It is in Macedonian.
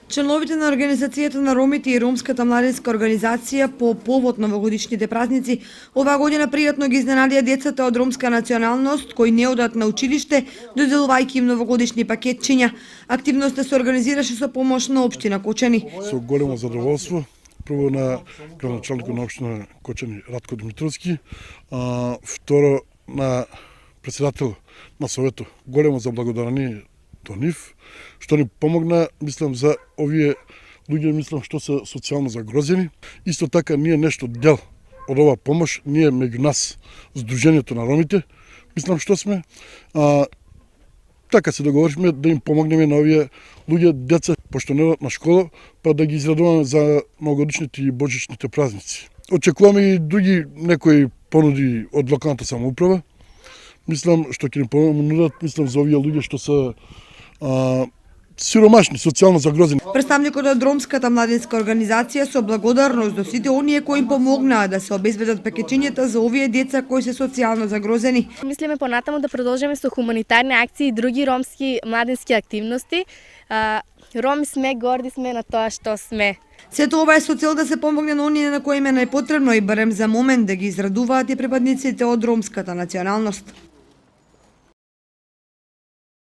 Членовите на Организацијата на ромите и Ромската младинска организација по повод новогодишните празници оваа година пријатно ги изненадија децата од ромска националност кои не одат на училиште, доделувајќи им новогодишни пакетчиња. Активноста се организираше со помош на општина Кочани. Со големо задоволство, прво на градоначалникот на општина Кочани Ратко Димитровски, второ на председател на Советот. Големо заблагодарение до нив, што ни помогна, мислам, за овие луѓе, мислам, што се социјално загрозени. Исто така, ние нешто дел од оваа помош, ние меѓу нас, Сдруженијето на ромите, мислам, што сме, така се договоривме да им помогнеме на овие луѓе, деца, пошто не одат на школа, па да ги израдуваме за новогодишните и божичните празници. Очекуваме и други некои понуди од локалната самоуправа. Мислам, што ќе ни понудат, мислам, за овие луѓе што се сиромашни, социјално загрозени. Представникот од Ромската младинска организација со благодарност до сите оние кои им помогнаа да се обезбедат пакетчињата за овие деца кои се социјално загрозени. Мислиме понатаму да продолжиме со хуманитарни акции и други ромски младински активности. Роми сме, горди сме на тоа што сме. Сето ова е со цел да се помогне на оние на кои им е најпотребно и барем за момент да ги израдуваат и припадниците од ромската националност.